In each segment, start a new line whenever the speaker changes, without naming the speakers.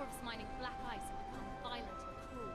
dwarves mining black ice have become violent and cruel.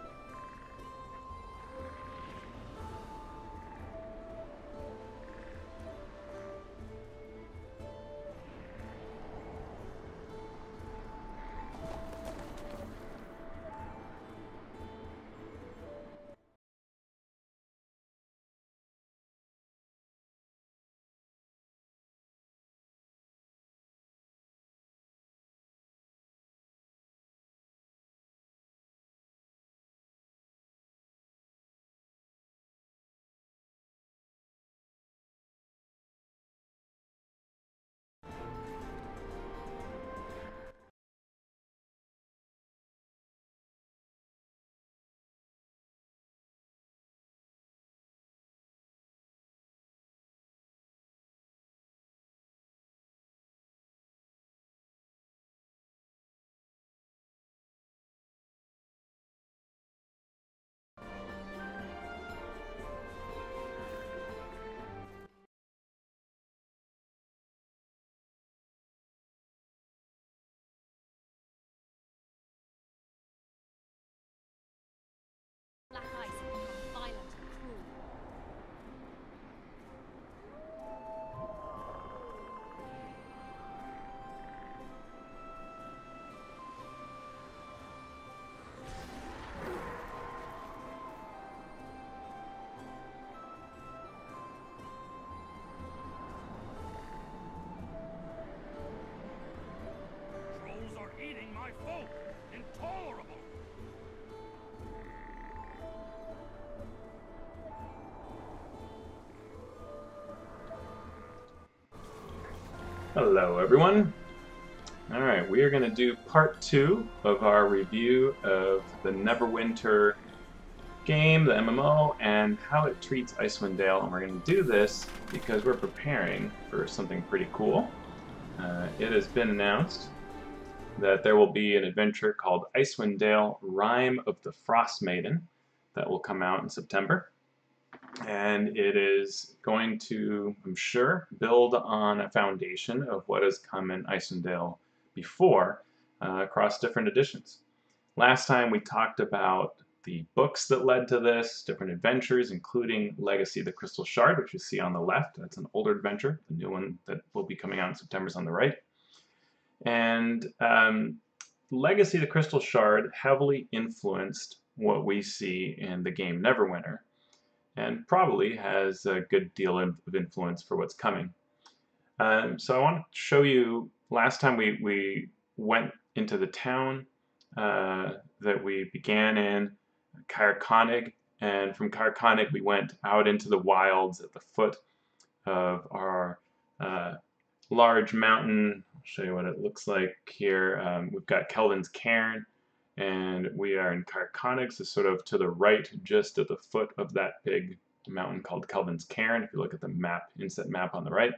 Black ice have become violent and cruel.
Trolls are eating my folk! Intolerable!
Hello everyone. Alright, we are going to do part 2 of our review of the Neverwinter game, the MMO, and how it treats Icewind Dale. And we're going to do this because we're preparing for something pretty cool. It has been announced that there will be an adventure called Icewind Dale, Rime of the Frostmaiden that will come out in September. And it is going to, I'm sure, build on a foundation of what has come in Icewind Dale before across different editions. Last time we talked about the books that led to this, different adventures, including Legacy of the Crystal Shard, which you see on the left. That's an older adventure. The new one that will be coming out in September is on the right. And Legacy of the Crystal Shard heavily influenced what we see in the game Neverwinter, and probably has a good deal of influence for what's coming. So I want to show you, last time we went into the town that we began in, Akar Kessell, and from Akar Kessell we went out into the wilds at the foot of our large mountain. I'll show you what it looks like here. We've got Kelvin's Cairn, and we are in Akar Kessell, so sort of to the right, just at the foot of that big mountain called Kelvin's Cairn, if you look at the map, inset map on the right.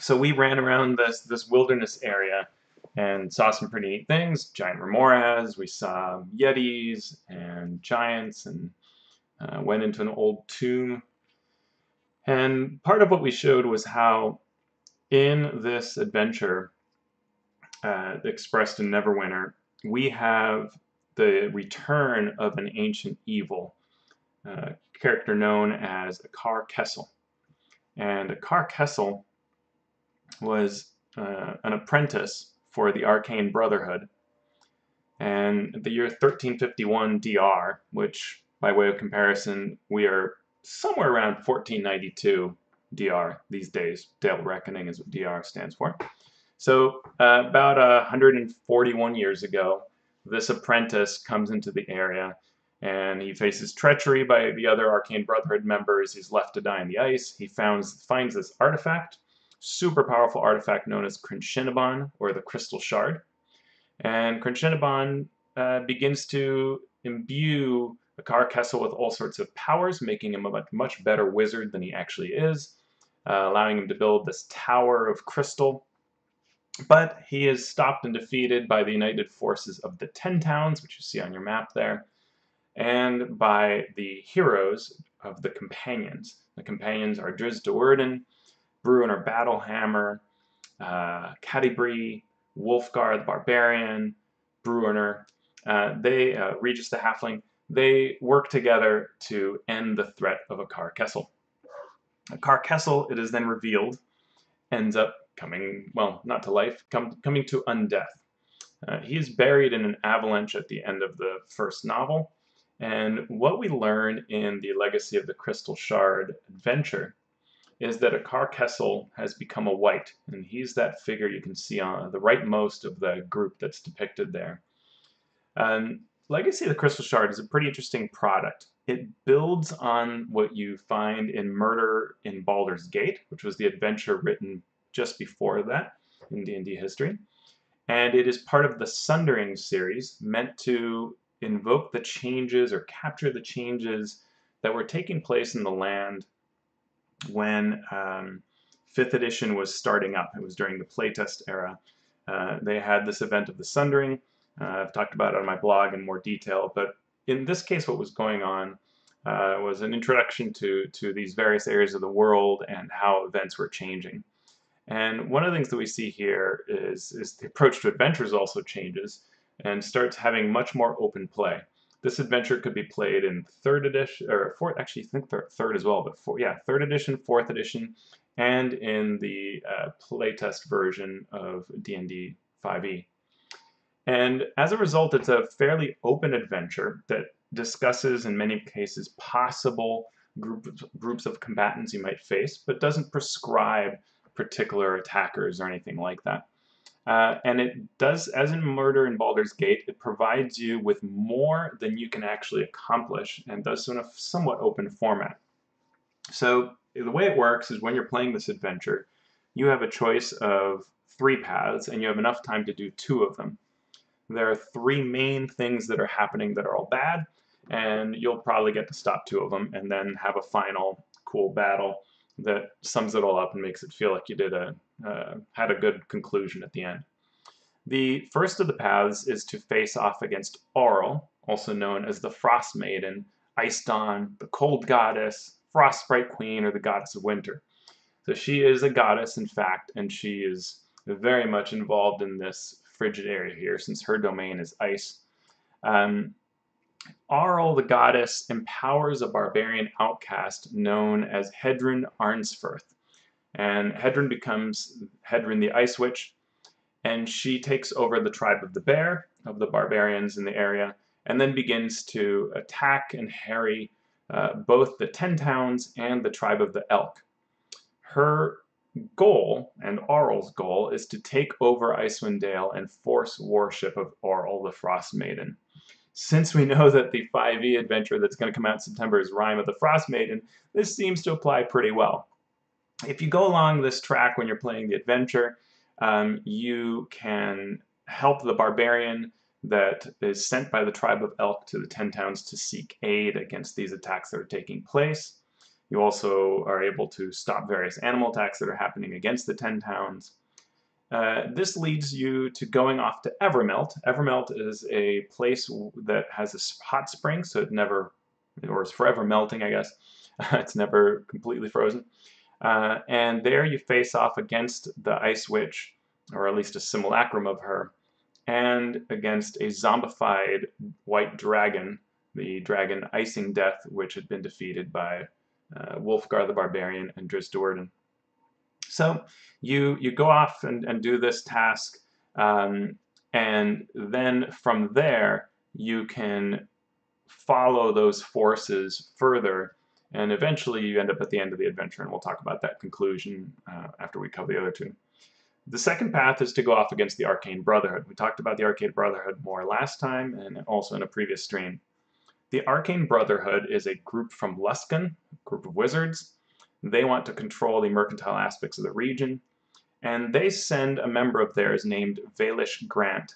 So we ran around this wilderness area and saw some pretty neat things. Giant remoras, we saw yetis and giants, and went into an old tomb. And part of what we showed was how in this adventure, expressed in Neverwinter, we have the return of an ancient evil, character known as Akar Kessell. And Akar Kessell was an apprentice for the Arcane Brotherhood. And the year 1351 DR, which by way of comparison, we are somewhere around 1492 DR these days. Dale Reckoning is what DR stands for. So about 141 years ago, this apprentice comes into the area, and he faces treachery by the other Arcane Brotherhood members. He's left to die in the ice. He finds this artifact, super powerful artifact known as Crinchinabon, or the Crystal Shard. And Crinchinabon begins to imbue Akar Kessell with all sorts of powers, making him a much better wizard than he actually is, allowing him to build this tower of crystal. But he is stopped and defeated by the united forces of the 10 Towns, which you see on your map there, and by the heroes of the Companions. The Companions are Driz de Werden, Bruiner Battlehammer, Catti-brie, Wulfgar the Barbarian, Bruenor, Regis the Halfling, they work together to end the threat of Akar Kessell. Akar Kessell, it is then revealed, ends up coming, well, not to life, coming to undeath. He is buried in an avalanche at the end of the first novel, and what we learn in the Legacy of the Crystal Shard adventure is that Akar Kessell has become a wight, and he's that figure you can see on the rightmost of the group that's depicted there. Legacy of the Crystal Shard is a pretty interesting product. It builds on what you find in Murder in Baldur's Gate, which was the adventure written just before that in D&D history. And it is part of the Sundering series, meant to invoke the changes or capture the changes that were taking place in the land when 5th edition was starting up. It was during the playtest era. They had this event of the Sundering. I've talked about it on my blog in more detail, but in this case what was going on was an introduction to these various areas of the world and how events were changing. And one of the things that we see here is the approach to adventures also changes and starts having much more open play. This adventure could be played in 3rd edition, or 4th, actually I think 3rd as well, but 3rd edition, 4th edition, and in the playtest version of D&D 5e. And as a result, it's a fairly open adventure that discusses, in many cases, possible groups of combatants you might face, but doesn't prescribe particular attackers or anything like that. And it does, as in Murder in Baldur's Gate, it provides you with more than you can actually accomplish, and does so in a somewhat open format. So the way it works is when you're playing this adventure, you have a choice of 3 paths, and you have enough time to do 2 of them. There are 3 main things that are happening that are all bad, and you'll probably get to stop 2 of them, and then have a final cool battle that sums it all up and makes it feel like you had a good conclusion at the end. The first of the paths is to face off against Auril, also known as the Frostmaiden, Ice Dawn, the Cold Goddess, Frost Sprite Queen, or the Goddess of Winter. So she is a goddess, in fact, and she is very much involved in this frigid area here, since her domain is ice. Auril, the goddess, empowers a barbarian outcast known as Hedrun Arnsfirth. And Hedrun becomes Hedrun the Ice Witch, and she takes over the tribe of the Bear, of the barbarians in the area, and then begins to attack and harry both the 10 towns and the tribe of the Elk. Her goal, and Auril's goal, is to take over Icewind Dale and force worship of Auril, the Frostmaiden. Since we know that the 5e adventure that's going to come out in September is Rime of the Frostmaiden, this seems to apply pretty well. If you go along this track when you're playing the adventure, you can help the barbarian that is sent by the tribe of Elk to the 10 towns to seek aid against these attacks that are taking place. You also are able to stop various animal attacks that are happening against the 10 towns. This leads you to going off to Evermelt. Evermelt is a place that has a hot spring, so it never, or is forever melting, I guess. It's never completely frozen. And there you face off against the Ice Witch, or at least a simulacrum of her, and against a zombified white dragon, the dragon Icing Death, which had been defeated by Wulfgar the Barbarian and Drizzt Do'Urden. So you go off and do this task, and then from there you can follow those forces further, and eventually you end up at the end of the adventure, and we'll talk about that conclusion after we cover the other 2. The second path is to go off against the Arcane Brotherhood. We talked about the Arcane Brotherhood more last time, and also in a previous stream. The Arcane Brotherhood is a group from Luskan, a group of wizards. They want to control the mercantile aspects of the region, and they send a member of theirs named Valish Gant,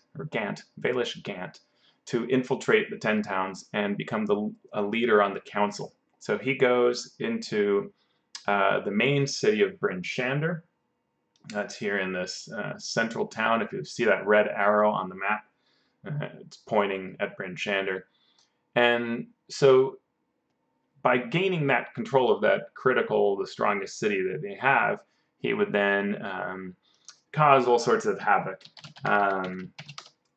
to infiltrate the 10 towns and become a leader on the council. So he goes into the main city of Bryn Shander. That's here in this central town. If you see that red arrow on the map, it's pointing at Bryn Shander. And so by gaining that control of that critical, the strongest city that they have, he would then cause all sorts of havoc. Um,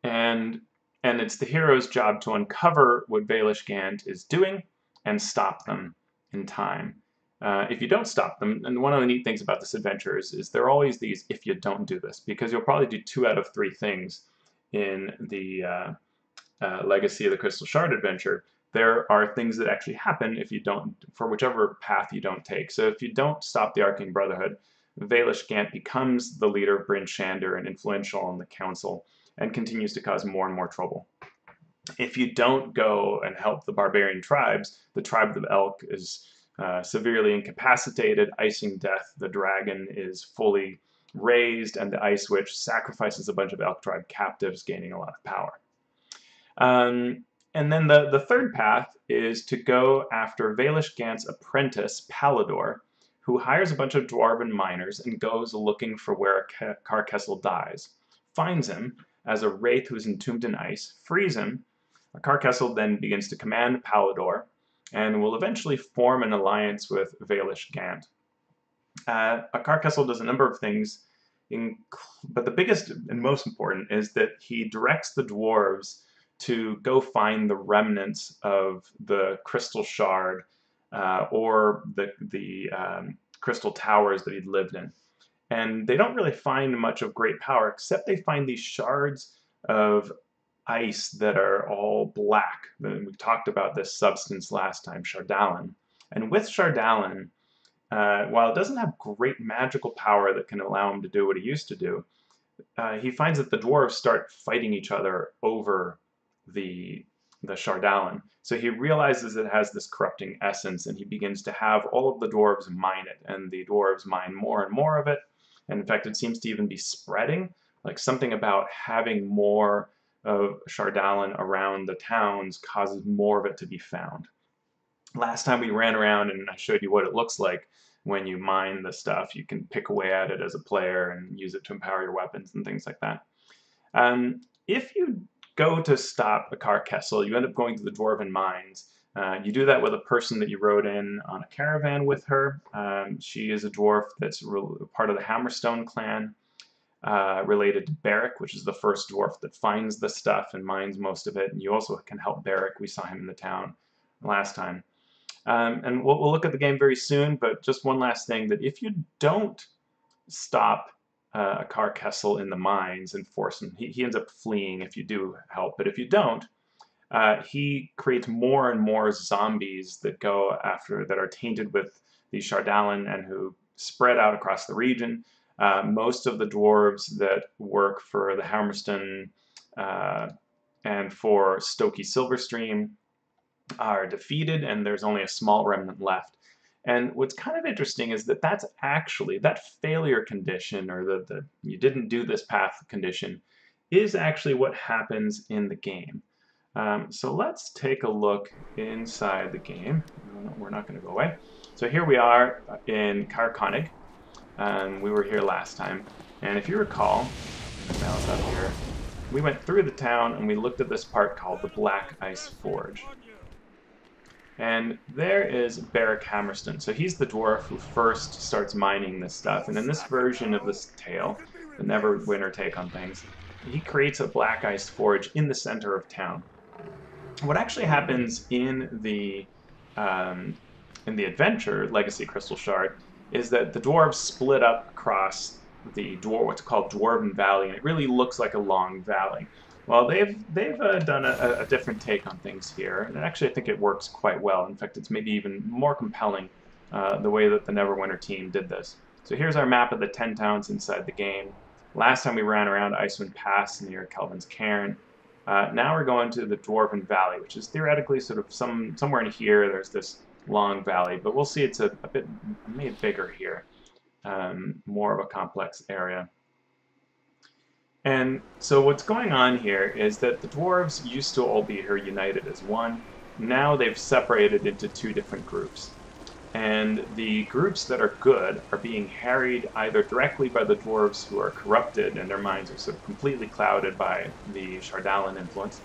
and it's the hero's job to uncover what Baelish Gant is doing and stop them in time. If you don't stop them, and one of the neat things about this adventure is there are always these if you don't do this, because you'll probably do 2 out of 3 things in the Legacy of the Crystal Shard adventure. There are things that actually happen if you don't, for whichever path you don't take. So if you don't stop the Arcane Brotherhood, Baelish Gant becomes the leader of Bryn Shander and influential in the council, and continues to cause more and more trouble. If you don't go and help the barbarian tribes, the tribe of Elk is severely incapacitated, icing death, the dragon is fully raised, and the Ice Witch sacrifices a bunch of Elk tribe captives, gaining a lot of power. And then the third path is to go after Baelish Gant's apprentice, Palador, who hires a bunch of dwarven miners and goes looking for where Akar Kessell dies, finds him as a wraith who's entombed in ice, frees him. Akar Kessell then begins to command Palador, and will eventually form an alliance with Baelish Gant. Akar Kessell does a number of things, but the biggest and most important is that he directs the dwarves to go find the remnants of the crystal shard or the crystal towers that he'd lived in. And they don't really find much of great power, except they find these shards of ice that are all black. We talked about this substance last time, chardalyn. And with chardalyn, while it doesn't have great magical power that can allow him to do what he used to do, he finds that the dwarves start fighting each other over the chardalyn. So he realizes it has this corrupting essence, and he begins to have all of the dwarves mine it, and the dwarves mine more and more of it. And in fact, it seems to even be spreading, like something about having more of chardalyn around the towns causes more of it to be found. Last time we ran around and I showed you what it looks like when you mine the stuff. You can pick away at it as a player and use it to empower your weapons and things like that. If you go to stop Akar Kessell, you end up going to the dwarven mines. You do that with a person that you rode in on a caravan with her. She is a dwarf that's part of the Hammerstone clan, related to Beric, which is the first dwarf that finds the stuff and mines most of it. And you also can help Beric. We saw him in the town last time. And we'll look at the game very soon, but just one last thing, that if you don't stop Akar Kessell in the mines and force him, he ends up fleeing if you do help, but if you don't, he creates more and more zombies that go after, that are tainted with the chardalyn and who spread out across the region. Most of the dwarves that work for the Hammerstone and for Stokey Silverstream are defeated, and there's only a small remnant left. And what's kind of interesting is that that's actually, that failure condition, or the you didn't do this path condition, is actually what happens in the game. So let's take a look inside the game. We're not going to go away. So here we are in Caer we were here last time. And if you recall, mouse up here, we went through the town and we looked at this part called the Black Ice Forge. And there is Beric Hammerstone. So he's the dwarf who first starts mining this stuff. And in this version of this tale, the Neverwinter take on things, he creates a black ice forge in the center of town. What actually happens in the adventure, Legacy Crystal Shard, is that the dwarves split up across the what's called Dwarven Valley, and it really looks like a long valley. Well, they've done a different take on things here, and actually I think it works quite well. In fact, it's maybe even more compelling the way that the Neverwinter team did this. So here's our map of the 10 towns inside the game. Last time we ran around Icewind Pass near Kelvin's Cairn. Now we're going to the Dwarven Valley, which is theoretically sort of somewhere in here. There's this long valley, but we'll see it's a bit made bigger here, more of a complex area. And so what's going on here is that the dwarves used to all be here united as one. Now they've separated into 2 different groups. And the groups that are good are being harried either directly by the dwarves who are corrupted and their minds are sort of completely clouded by the chardalyn influence,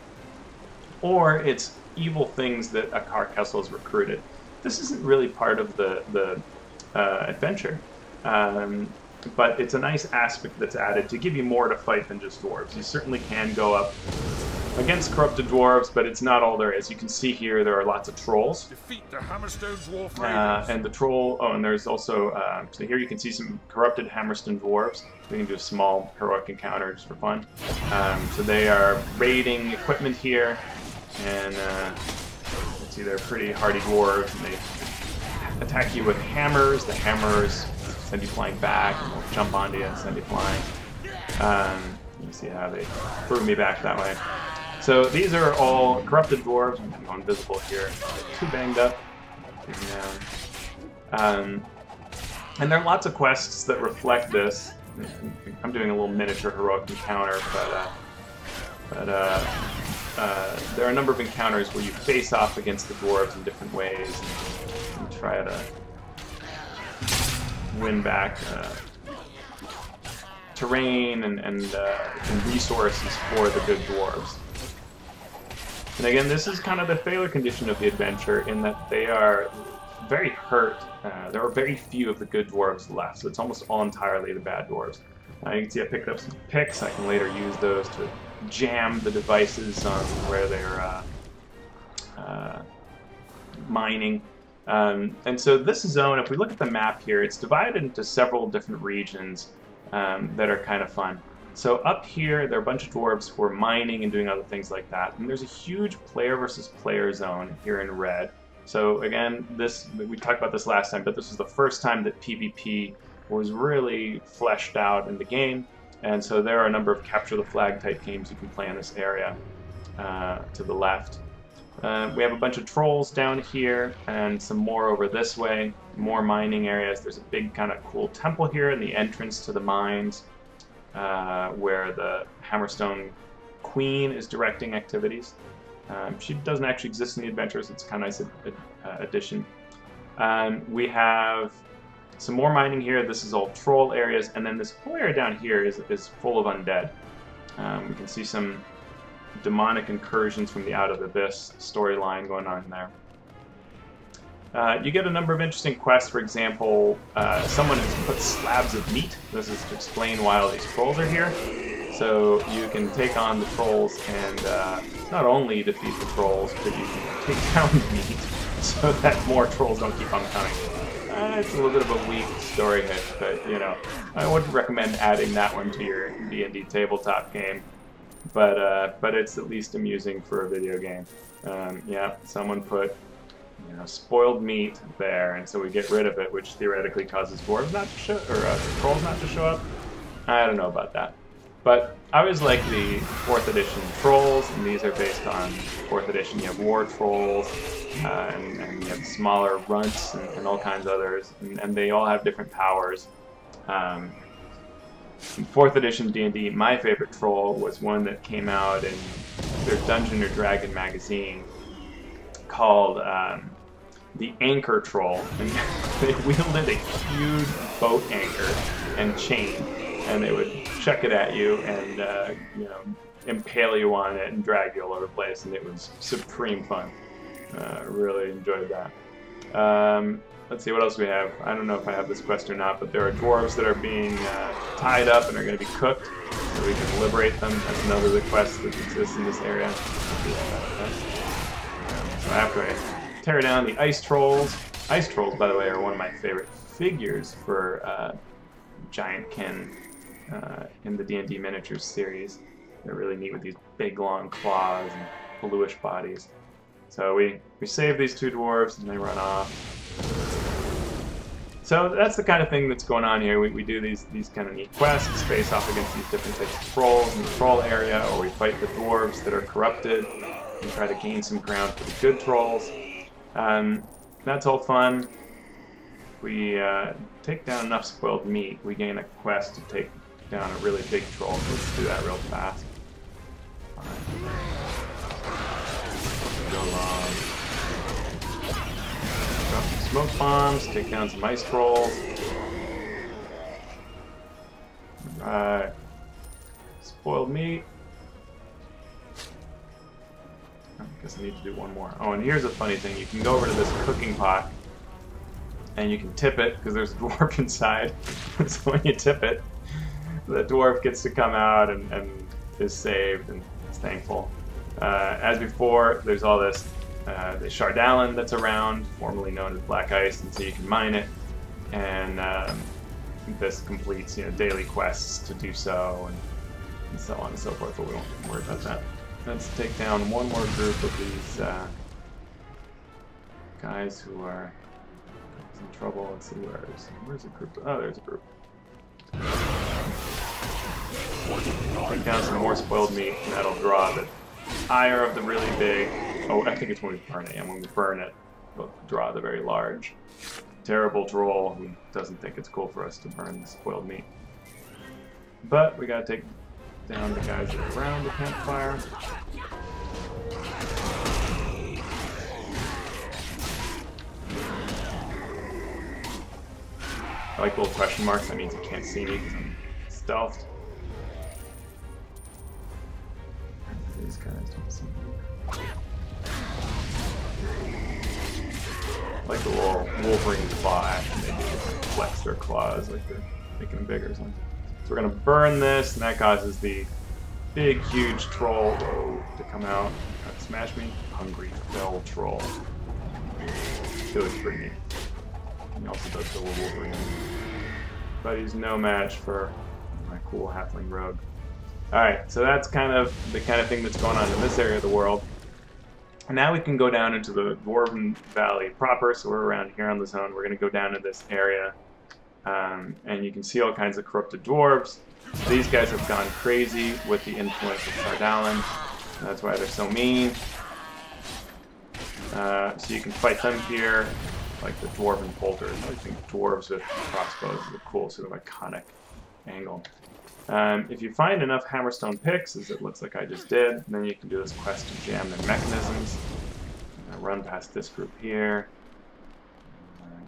or it's evil things that Akar Kessell has recruited. This isn't really part of the adventure. but it's a nice aspect that's added to give you more to fight than just dwarves. You certainly can go up against corrupted dwarves, but it's not all there is. You can see here there are lots of trolls.
Defeat the Hammerstone Dwarf Ravens.
And the troll... Oh, and there's also... so here you can see some corrupted Hammerstone dwarves. We can do a small heroic encounter just for fun. So they are raiding equipment here, and let's see, they're pretty hardy dwarves, and they attack you with hammers. The hammers send you flying back, and they'll jump onto you and send you flying. You see how they threw me back that way. So these are all corrupted dwarves. I'm going invisible here. Too banged up. And there are lots of quests that reflect this. I'm doing a little miniature heroic encounter, but there are a number of encounters where you face off against the dwarves in different ways and try to win back terrain and resources for the good dwarves. And again, this is kind of the failure condition of the adventure in that they are very hurt. There are very few of the good dwarves left, so it's almost all entirely the bad dwarves. You can see I picked up some picks. I can later use those to jam the devices on where they're mining. And so this zone, if we look at the map here, it's divided into several different regions that are kind of fun. So up here, there are a bunch of dwarves who are mining and doing other things like that. And there's a huge player versus player zone here in red. So again, we talked about this last time, but this was the first time that PvP was really fleshed out in the game. And so there are a number of capture the flag type games you can play in this area to the left. We have a bunch of trolls down here and some more over this way, more mining areas. There's a big kind of cool temple here in the entrance to the mines where the Hammerstone Queen is directing activities. She doesn't actually exist in the adventures. It's kind of a nice addition. We have some more mining here. This is all troll areas, and then this whole area down here is full of undead. We can see some demonic incursions from the Out of the Abyss storyline going on there. You get a number of interesting quests. For example, someone has put slabs of meat. This is to explain why all these trolls are here. So you can take on the trolls and not only defeat the trolls, but you can take down the meat so that more trolls don't keep on coming. It's a little bit of a weak story hit, but you know, I wouldn't recommend adding that one to your D&D tabletop game. But it's at least amusing for a video game. Yeah, someone put spoiled meat there, and so we get rid of it, which theoretically causes dwarves not to show, or trolls not to show up. I don't know about that. But I always like the 4th edition trolls, and these are based on 4th edition. You have war trolls, and you have smaller runts, and all kinds of others, and they all have different powers. In 4th edition D&D, my favorite troll was one that came out in their Dungeon or Dragon magazine called the Anchor Troll. And they wielded a huge boat anchor and chain, and they would chuck it at you and impale you on it and drag you all over the place, and it was supreme fun. Really enjoyed that. Let's see what else we have. I don't know if I have this quest or not, but there are dwarves that are being tied up and are going to be cooked, so we can liberate them. That's another of the quests that exists in this area. So after I tear down the ice trolls — ice trolls, by the way, are one of my favorite figures for Giantkin in the D&D miniatures series. They're really neat with these big long claws and bluish bodies. So we save these 2 dwarves and they run off. So that's the kind of thing that's going on here. We do these kind of neat quests, face off against these different types of trolls in the troll area, or we fight the dwarves that are corrupted and try to gain some ground for the good trolls. That's all fun. We take down enough spoiled meat, we gain a quest to take down a really big troll. So let's do that real fast. Go along. Drop some smoke bombs, take down some ice trolls. Alright. Spoiled meat. I guess I need to do one more. Oh, and here's a funny thing. You can go over to this cooking pot, and you can tip it because there's a dwarf inside. So when you tip it, the dwarf gets to come out and is saved and is thankful. As before, there's all this the chardalyn that's around, formerly known as black ice, and so you can mine it, and this completes daily quests to do so, and so on and so forth. But we won't worry about that. Let's take down one more group of these guys who are in trouble. Let's see where's the group? Oh, there's a group. Take down some more spoiled meat, and that'll draw the ire of the really big. Oh, I think it's when we burn it. And when we burn it, we'll draw the very large, terrible troll who doesn't think it's cool for us to burn the spoiled meat. But we gotta take down the guys that are around the campfire. I like little question marks. That means you can't see me because I'm stealthed. These guys don't see me. I like the little Wolverine claw action they do. Flex their claws like they're making them bigger or something. So we're gonna burn this, and that causes the big, huge troll to come out. Smash me. Hungry, fell troll. It looks pretty neat. He also does the little Wolverine. But he's no match for my cool halfling rogue. Alright, so that's kind of the kind of thing that's going on in this area of the world. And now we can go down into the Dwarven Valley proper, so we're around here on the zone. We're going to go down to this area, and you can see all kinds of corrupted dwarves. These guys have gone crazy with the influence of chardalyn. That's why they're so mean. So you can fight them here, like the dwarven bolters. I think dwarves with crossbows is a cool sort of iconic angle. If you find enough hammerstone picks, as it looks like I just did, then you can do this quest to jam their mechanisms. Run past this group here.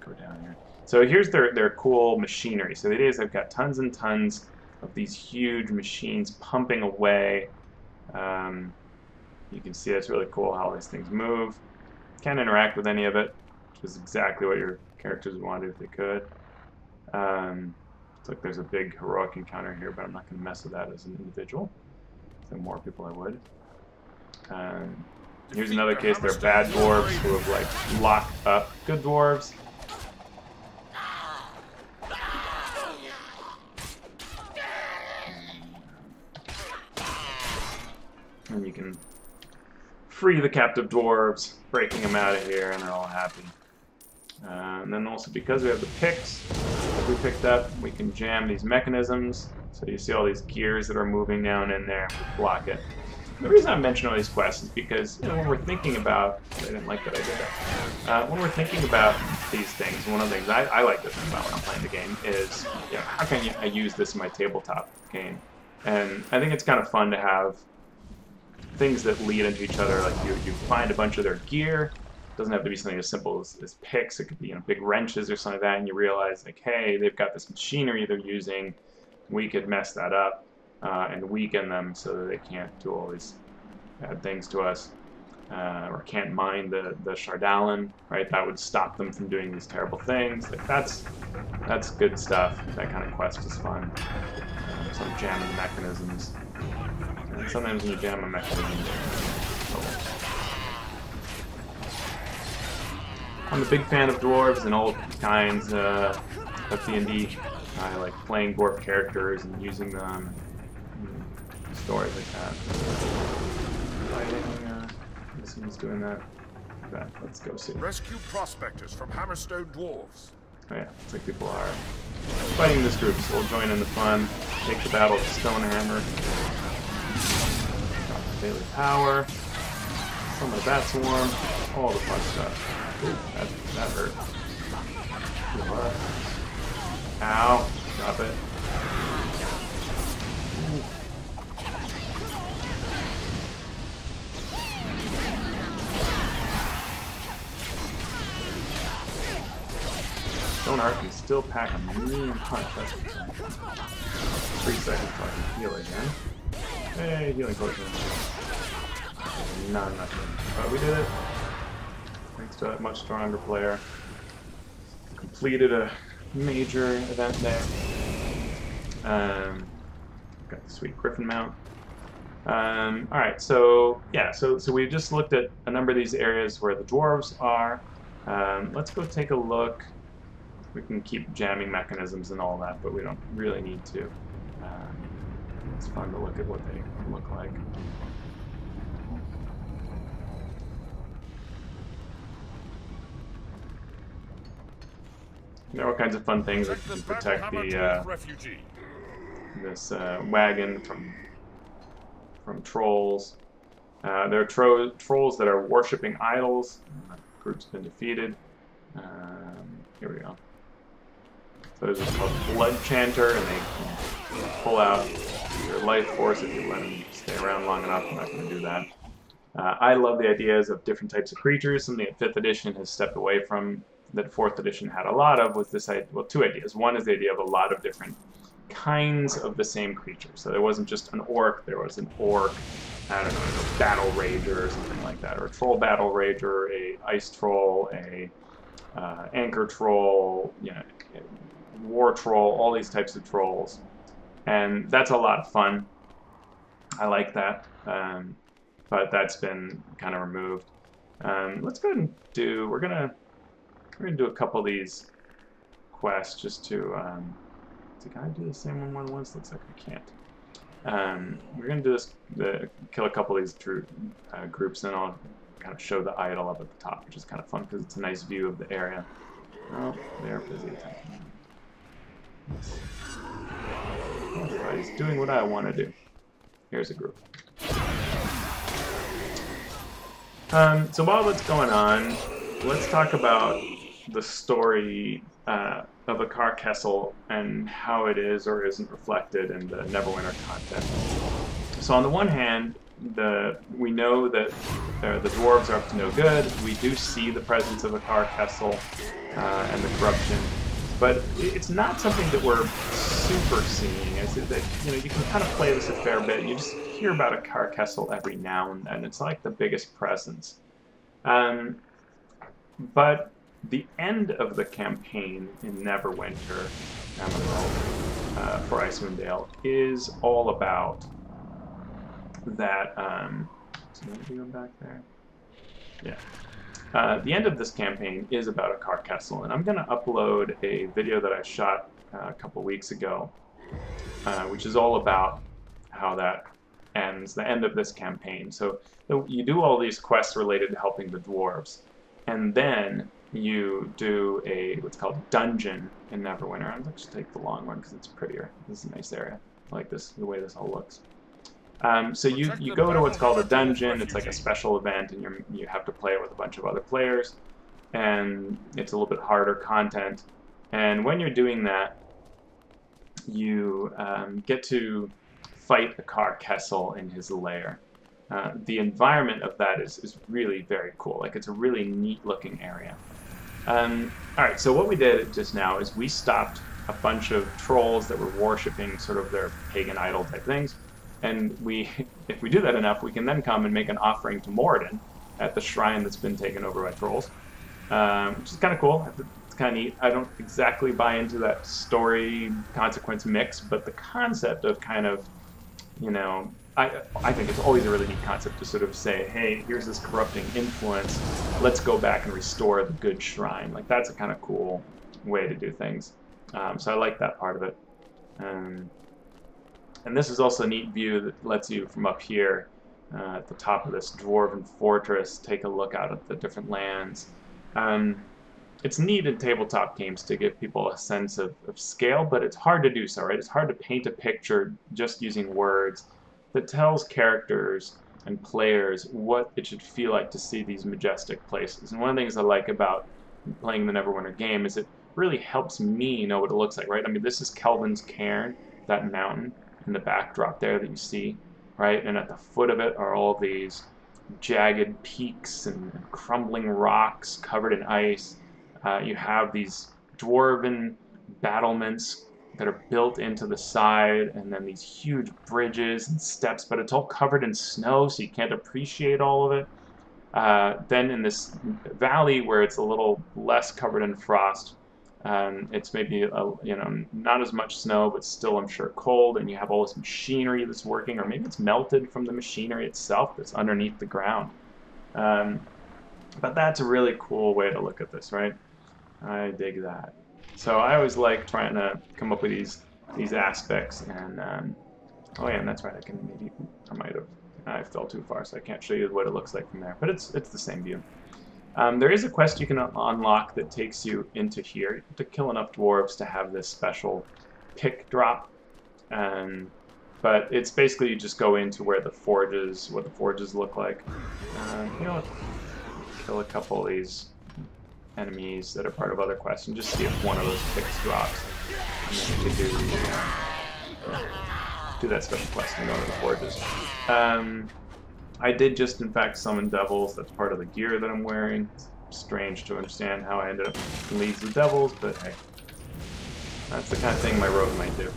Go down here. So here's their cool machinery. So it is, they've got tons and tons of these huge machines pumping away. You can see it's really cool how these things move. Can't interact with any of it, which is exactly what your characters would want to do if they could. It's like there's a big heroic encounter here, but I'm not going to mess with that as an individual. So more people I would. Here's another case. They're bad dwarves who have locked up good dwarves. And you can free the captive dwarves, breaking them out of here, and they're all happy. And then also because we have the picks that we picked up, we can jam these mechanisms. So you see all these gears that are moving down in there, we block it. The reason I mention all these quests is because when we're thinking about, I didn't like that I did that. When we're thinking about these things, one of the things I like to think about when I'm playing the game is, how can I use this in my tabletop game? And I think it's kind of fun to have things that lead into each other. Like you find a bunch of their gear. It doesn't have to be something as simple as picks. It could be big wrenches or something like that, and you realize hey, they've got this machinery they're using. We could mess that up and weaken them so that they can't do all these bad things to us, or can't mine the chardalyn. Right, that would stop them from doing these terrible things. That's good stuff. That kind of quest is fun. Some jamming mechanisms. And sometimes when you jam a mechanism, I'm a big fan of dwarves and all kinds of D&D. I like playing dwarf characters and using them, and stories like that. Fighting, this one's doing that. Okay, let's go see.
Rescue prospectors from Hammerstone dwarves.
Oh yeah, looks like people are fighting this group, so we'll join in the fun. Take the battle of Stonehammer. Got the daily power. Some of the bat swarm. All the fun stuff. Ooh, that hurt. What? Ow. Drop it. Ooh. Stoneheart can still pack a mean punch. That's 3 seconds so I can heal again. Hey, healing potion. Not enough. But we did it. Thanks to a much stronger player. completed a major event there. Got the sweet griffin mount. Alright, so yeah, so we just looked at a number of these areas where the dwarves are. Let's go take a look. We can keep jamming mechanisms and all that, but we don't really need to. It's fun to look at what they look like. There are all kinds of fun things that can protect the this wagon from trolls. There are trolls that are worshipping idols. That group's been defeated. Here we go. So there's this called Blood Chanter, and they can pull out your life force if you let them stay around long enough. I'm not going to do that. I love the ideas of different types of creatures. Something that 5th edition has stepped away from, that 4th edition had a lot of, was this idea, well, 2 ideas. One is the idea of a lot of different kinds of the same creature. So there wasn't just an orc, there was an orc, I don't know, a battle rager or something like that, or a troll battle rager, a ice troll, a anchor troll, you know, war troll, all these types of trolls. And that's a lot of fun. I like that. But that's been kind of removed. Let's go ahead and do, we're gonna do a couple of these quests just to, can I do the same one once? Looks like I can't. We're gonna do this, kill a couple of these groups, and I'll kind of show the idol up at the top, which is kind of fun because it's a nice view of the area. Oh, they're busy attacking. Everybody's doing what I want to do. Here's a group. So while that's going on, let's talk about the story of Akar Kessell and how it is or isn't reflected in the Neverwinter content. So on the one hand, we know that the dwarves are up to no good. We do see the presence of Akar Kessell and the corruption, but it's not something that we're super seeing. Is it that, you know, you can kind of play this a fair bit. You just hear about Akar Kessell every now and then. It's like the biggest presence. But the end of the campaign in Neverwinter for Icewind Dale is all about that. So maybe go back there. Yeah. The end of this campaign is about Akar Kessell, and I'm going to upload a video that I shot a couple weeks ago, which is all about how that ends, the end of this campaign. So you do all these quests related to helping the dwarves, and then you do what's called dungeon in Neverwinter. I'll just take the long one because it's prettier. This is a nice area. I like this, the way this all looks. So you go to what's called a dungeon. It's like a special event, and you have to play it with a bunch of other players, and it's a little bit harder content. And when you're doing that, you get to fight Akar Kessell in his lair. The environment of that is really very cool. Like, it's a really neat looking area. Alright, so what we did just now is we stopped a bunch of trolls that were worshipping sort of their pagan idol type things. And if we do that enough, we can then come and make an offering to Moradin at the shrine that's been taken over by trolls, which is kind of cool. It's kind of neat. I don't exactly buy into that story consequence mix, but the concept of kind of, you know, I think it's always a really neat concept to sort of say, hey, here's this corrupting influence, let's go back and restore the good shrine. Like, that's a kind of cool way to do things. So I like that part of it. And this is also a neat view that lets you, from up here at the top of this dwarven fortress, take a look out at the different lands. It's neat in tabletop games to give people a sense of scale, but it's hard to do so, right? It's hard to paint a picture just using words that tells characters and players what it should feel like to see these majestic places. And one of the things I like about playing the Neverwinter game is it really helps me know what it looks like, right? I mean, this is Kelvin's Cairn, that mountain in the backdrop there that you see, right? And at the foot of it are all these jagged peaks and crumbling rocks covered in ice. You have these dwarven battlements that are built into the side, and then these huge bridges and steps, but it's all covered in snow, so you can't appreciate all of it. Then in this valley where it's a little less covered in frost, It's maybe you know, not as much snow, but still I'm sure cold, and you have all this machinery that's working, or maybe it's melted from the machinery itself that's underneath the ground. But that's a really cool way to look at this, right? I dig that. So I always like trying to come up with these aspects, and oh yeah, and that's right. I might have. I fell too far, so I can't show you what it looks like from there. But it's the same view. There is a quest you can unlock that takes you into here. You have to kill enough dwarves to have this special pick drop. But it's basically you just go into where what the forges look like. You know, kill a couple of these enemies that are part of other quests and just see if one of those picks drops. And then you can do that special quest and go to the forges. I did just, in fact, summon devils. That's part of the gear that I'm wearing. It's strange to understand how I ended up in Leagues of Devils, but hey, that's the kind of thing my rogue might do.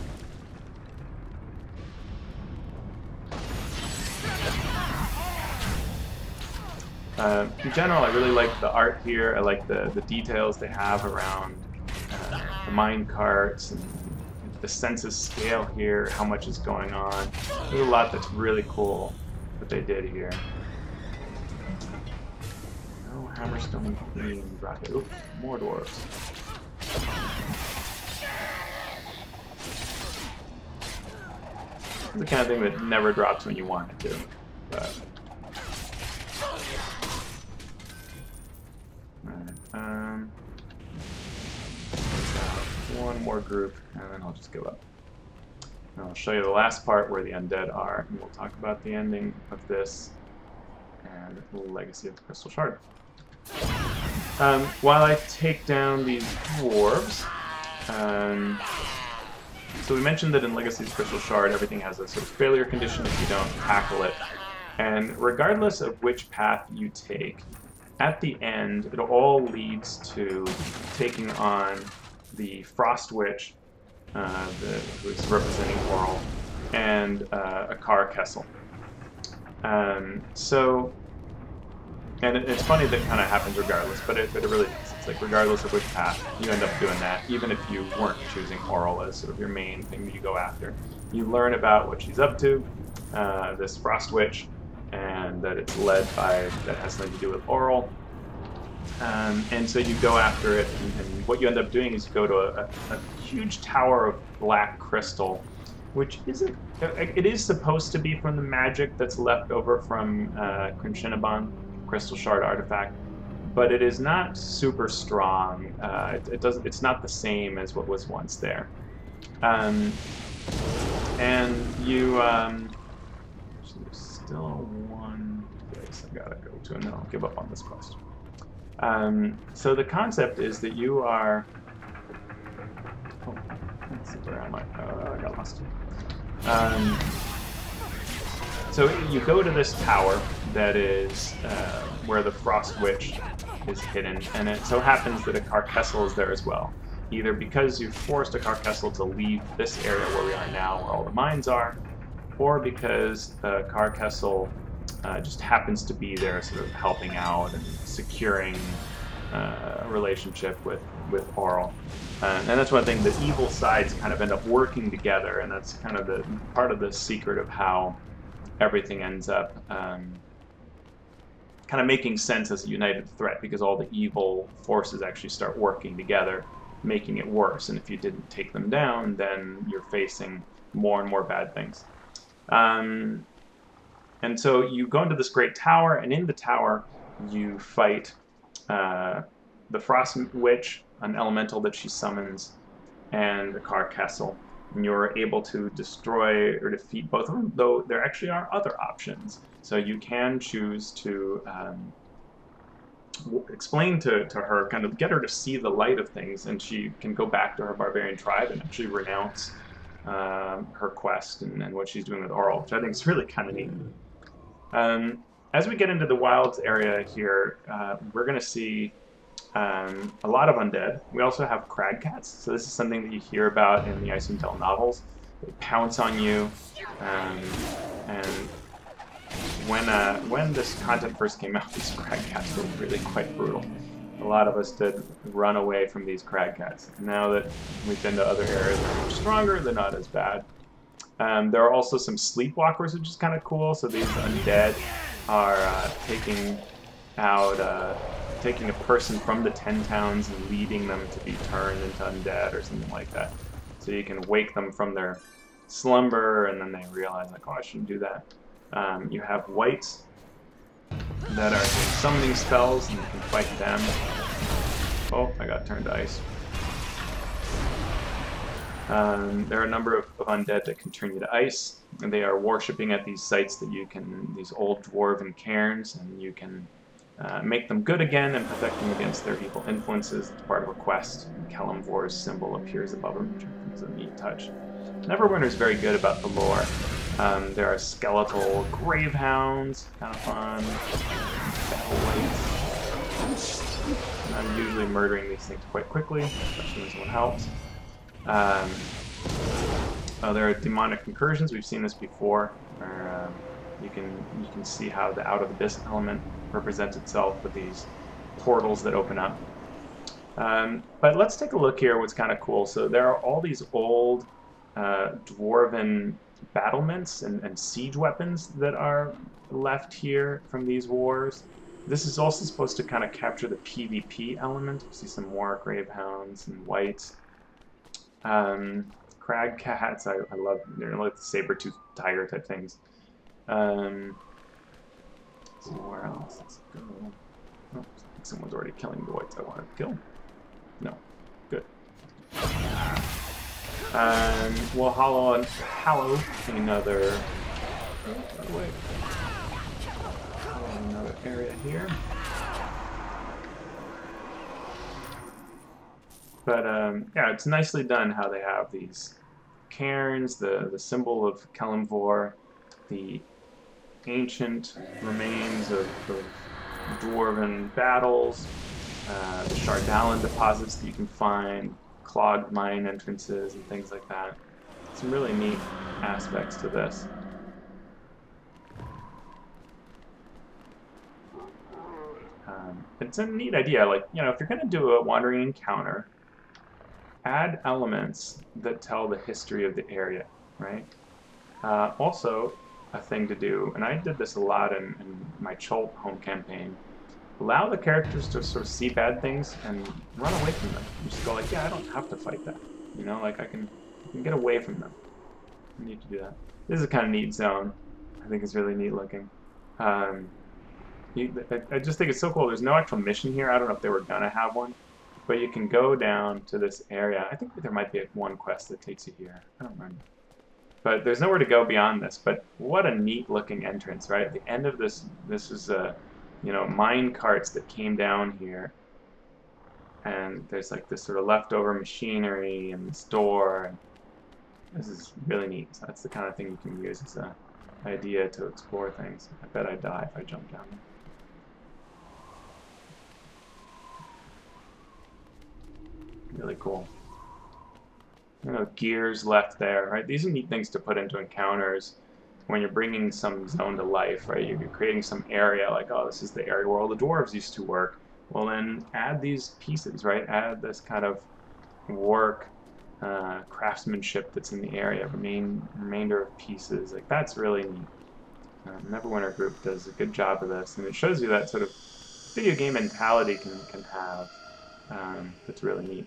In general, I really like the art here. I like the details they have around the mine carts and the census scale here, how much is going on. There's a lot that's really cool that they did here. No Hammerstone Queen rocket. Oop, more dwarves. It's the kind of thing that never drops when you want it to. But alright, one more group, and then I'll just give up. And I'll show you the last part where the undead are, and we'll talk about the ending of this and the Legacy of the Crystal Shard. While I take down these dwarves, so we mentioned that in Legacy of the Crystal Shard everything has a sort of failure condition if you don't tackle it, and regardless of which path you take, at the end it all leads to taking on the Frost Witch, who's representing Oral, and Akar Kessell. And it's funny that it kind of happens regardless, but it really does. It's like regardless of which path, you end up doing that, even if you weren't choosing Oral as sort of your main thing that you go after. You learn about what she's up to, this Frost Witch, and that it's led by, that has something to do with Oral. And so you go after it, and what you end up doing is you go to a huge tower of black crystal, which isn't, it is supposed to be from the magic that's left over from Crinchinabon, Crystal Shard artifact, but it is not super strong. It's not the same as what was once there. And you, there's still one place I gotta go to, and then I'll give up on this quest. So the concept is that you are... Oh, let's see, where am I? I got lost. So you go to this tower that is where the Frost Witch is hidden, and it so happens that Akar Kessell is there as well. Either because you forced Akar Kessell to leave this area where we are now, where all the mines are, or because Akar Kessell just happens to be there, sort of helping out and securing a relationship with Oral. And that's one thing, the evil sides kind of end up working together, and that's kind of the part of the secret of how everything ends up kind of making sense as a united threat, because all the evil forces actually start working together, making it worse. And if you didn't take them down, then you're facing more and more bad things. And so you go into this great tower, and in the tower you fight the Frost Witch, an elemental that she summons, and Akar Kessell. And you're able to destroy or defeat both of them, though there actually are other options. So you can choose to explain to her, kind of get her to see the light of things, and she can go back to her barbarian tribe and actually renounce her quest and what she's doing with Oral, which I think is really kind of neat. As we get into the wilds area here, we're going to see a lot of undead. We also have crag cats, so this is something that you hear about in the Icewind Dale novels. They pounce on you, and when this content first came out, these crag cats were really quite brutal. A a lot of us did run away from these crag cats. Now that we've been to other areas that are much stronger, they're not as bad. There are also some sleepwalkers, which is kind of cool. So these undead are taking a person from the 10 towns and leading them to be turned into undead or something like that. So you can wake them from their slumber, and then they realize, like, oh, I shouldn't do that. You have wights that are summoning spells, and you can fight them. Oh, I got turned to ice. There are a number of undead that can turn you to ice, and they are worshipping at these sites that you can, these old dwarven cairns, and you can make them good again and protect them against their evil influences. It's part of a quest. Kelemvor's symbol appears above them, which I think is a neat touch. Neverwinter is very good about the lore. There are skeletal grave hounds, kind of fun. I'm usually murdering these things quite quickly, especially when someone helps. There are demonic incursions. We've seen this before, where you can see how the out of abyss element represents itself with these portals that open up. But let's take a look here. What's kind of cool. So there are all these old dwarven battlements and siege weapons that are left here from these wars. This is also supposed to kind of capture the PvP element. You see some more grave hounds and wights. Crag cats, I love. They're like the saber-toothed tiger type things. Let's see where else. Let's go. Oh, I think someone's already killing the wights I wanted to kill. No. Good. We'll hallow another. Oh, wait. Another area here. But yeah, it's nicely done how they have these cairns, the symbol of Kelemvor, the ancient remains of dwarven battles, the chardalyn deposits that you can find, clogged mine entrances and things like that. Some really neat aspects to this. It's a neat idea. Like, you know, if you're going to do a wandering encounter, add elements that tell the history of the area, right? Also, a thing to do, and I did this a lot in my Chult home campaign, allow the characters to sort of see bad things and run away from them. You just go like, yeah, I don't have to fight that. You know, like I can get away from them. I need to do that. This is a kind of neat zone. I think it's really neat looking. I just think it's so cool. There's no actual mission here. I don't know if they were gonna have one, but you can go down to this area. I think there might be one quest that takes you here. I don't remember. But there's nowhere to go beyond this. But what a neat looking entrance, right? At the end of this is you know, mine carts that came down here. And there's like this sort of leftover machinery and this door. This is really neat. So that's the kind of thing you can use as an idea to explore things. I bet I'd die if I jumped down there. Really cool. You know, gears left there, right? These are neat things to put into encounters when you're bringing some zone to life, right? You're creating some area, like, oh, this is the area where all the dwarves used to work. Well, then add these pieces, right? Add this kind of work, craftsmanship that's in the area, remainder of pieces. Like, that's really neat. Neverwinter Group does a good job of this, and it shows you that sort of video game mentality can have. That's really neat.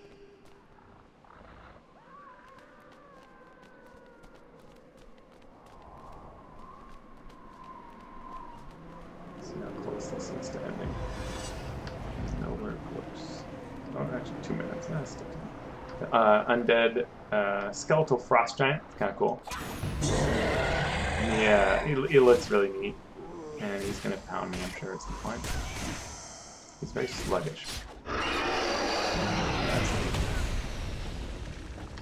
See how close this is to ending. It's nowhere close. Oh, actually 2 minutes. That's still undead skeletal frost giant. It's kind of cool. Yeah, he looks really neat. And he's going to pound me, I'm sure, at some point. He's very sluggish. That's neat.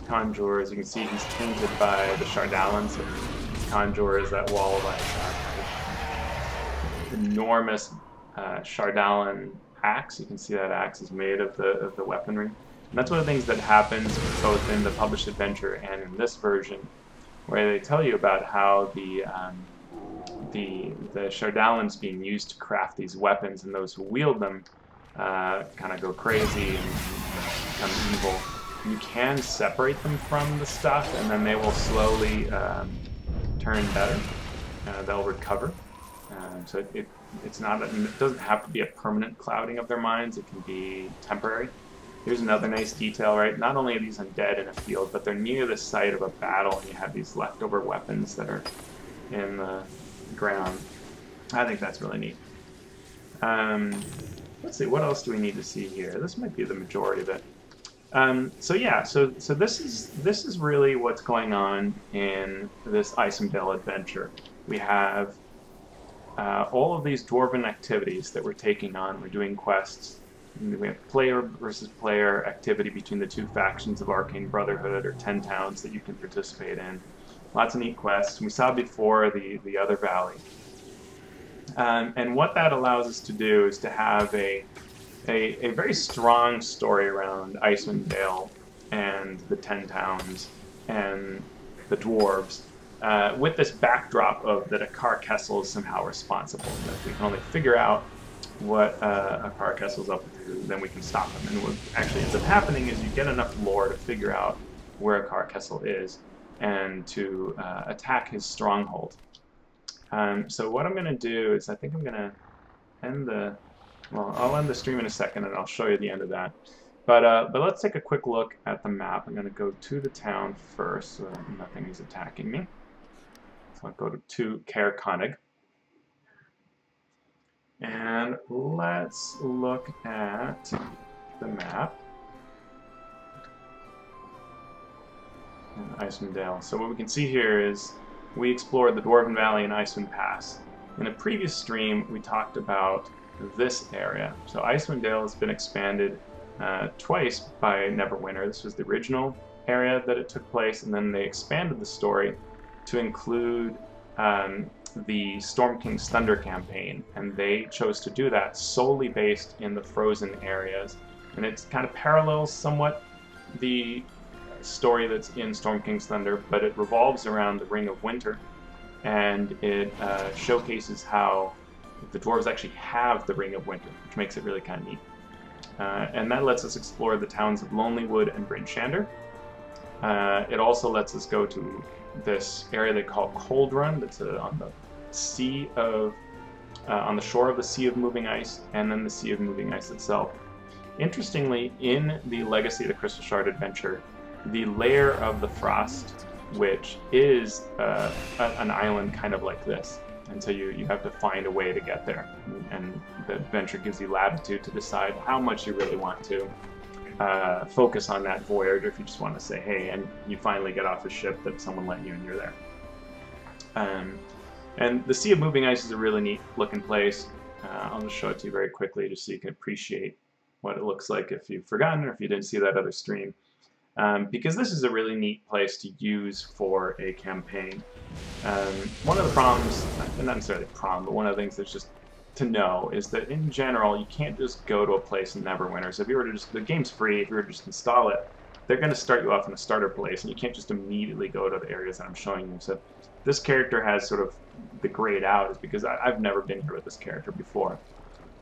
Conjure, as you can see, he's tainted by the chardalyn, so Conjure is that wall of ice. Enormous chardalyn axe. You can see that axe is made of the weaponry. And that's one of the things that happens both in the published adventure and in this version, where they tell you about how the chardalyn's being used to craft these weapons, and those who wield them kind of go crazy and become evil. You can separate them from the stuff, and then they will slowly turn better. They'll recover. So it's not it doesn't have to be a permanent clouding of their minds. It can be temporary. Here's another nice detail, right? Not only are these undead in a field, but they're near the site of a battle, and you have these leftover weapons that are in the ground. I think that's really neat. Let's see, what else do we need to see here? This might be the majority of it. So yeah, so this is really what's going on in this Icewind Dale adventure. We have all of these dwarven activities that we're taking on. We're doing quests. We have player versus player activity between the two factions of Arcane Brotherhood, or 10 towns that you can participate in. Lots of neat quests. We saw before the other valley. And what that allows us to do is to have a very strong story around Icewind Dale and the 10 towns and the dwarves, with this backdrop of that Akar Kessell is somehow responsible. That if we can only figure out what Akar Kessell's up to, then we can stop him. And what actually ends up happening is you get enough lore to figure out where Akar Kessell is and to attack his stronghold. So what I'm going to do is I think I'm going to end the... Well, I'll end the stream in a second, and I'll show you the end of that. But let's take a quick look at the map. I'm going to go to the town first, so that nothing is attacking me. So I'll go to Caer Konig. And let's look at the map. And Icewind Dale. So what we can see here is we explored the Dwarven Valley and Icewind Pass. In a previous stream, we talked about this area. So Icewind Dale has been expanded twice by Neverwinter. This was the original area that it took place, and then they expanded the story to include the Storm King's Thunder campaign, and they chose to do that solely based in the frozen areas. And it kind of parallels somewhat the story that's in Storm King's Thunder, but it revolves around the Ring of Winter, and it showcases how the dwarves actually have the Ring of Winter, which makes it really kind of neat. And that lets us explore the towns of Lonelywood and Bryn Shander. It also lets us go to this area they call Cold Run, that's on the sea of, on the shore of the Sea of Moving Ice, and then the Sea of Moving Ice itself. Interestingly, in the Legacy of the Crystal Shard adventure, the lair of the Frost Witch is an island kind of like this. And so you have to find a way to get there. And the adventure gives you latitude to decide how much you really want to focus on that voyage, or if you just want to say, hey, and you finally get off the ship that someone let you and you're there. And the Sea of Moving Ice is a really neat looking place. I'll just show it to you very quickly just so you can appreciate what it looks like if you've forgotten or if you didn't see that other stream. Because this is a really neat place to use for a campaign. One of the problems, not necessarily a problem, but one of the things that's just to know is that in general, you can't just go to a place in Neverwinter. So if you were to just, the game's free, if you were to just install it, they're going to start you off in a starter place, and you can't just immediately go to the areas that I'm showing you. So this character has sort of the grayed out is because I've never been here with this character before.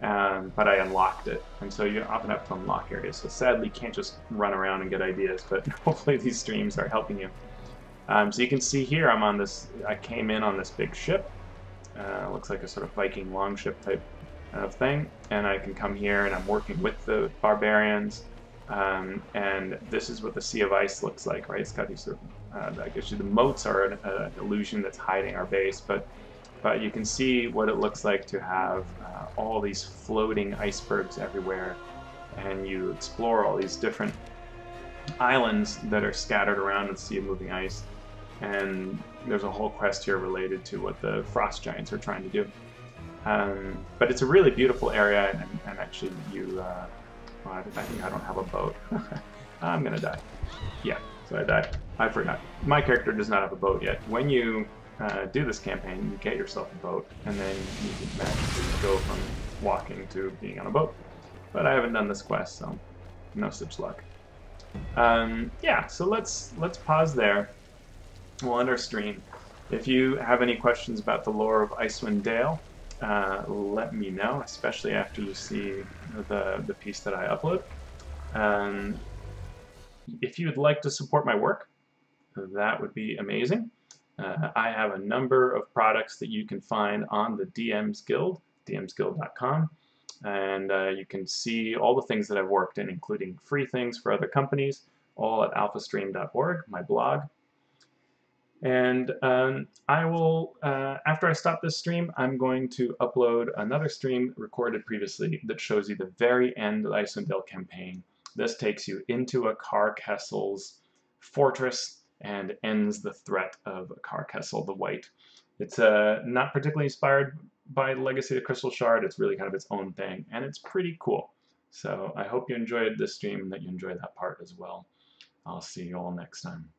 But I unlocked it, and so you often have to unlock areas. So sadly, you can't just run around and get ideas, but hopefully these streams are helping you. So you can see here I'm on this, I came in on this big ship. Looks like a sort of Viking longship type of thing, and I can come here and I'm working with the barbarians, and this is what the Sea of Ice looks like, right? It's got these sort of, I guess the moats are an illusion that's hiding our base, but you can see what it looks like to have all these floating icebergs everywhere, and you explore all these different islands that are scattered around the Sea of Moving Ice, and there's a whole quest here related to what the frost giants are trying to do. But it's a really beautiful area, and actually you, well, I think I don't have a boat. I'm gonna die. Yeah, so I died. I forgot. My character does not have a boat yet. When you do this campaign, you get yourself a boat, and then you can magically go from walking to being on a boat. But I haven't done this quest, so no such luck. Yeah, so let's pause there. We'll end our stream. If you have any questions about the lore of Icewind Dale, let me know, especially after you see the piece that I upload. If you would like to support my work, that would be amazing. I have a number of products that you can find on the DM's Guild, dmsguild.com, and you can see all the things that I've worked in, including free things for other companies, all at alphastream.org, my blog. And I will, after I stop this stream, I'm going to upload another stream recorded previously that shows you the very end of the Icewind Dale campaign. This takes you into Akar Kessell's fortress and ends the threat of Akar Kessell the White. It's not particularly inspired by Legacy of the Crystal Shard. It's really kind of its own thing, and it's pretty cool. So I hope you enjoyed this stream and that you enjoyed that part as well. I'll see you all next time.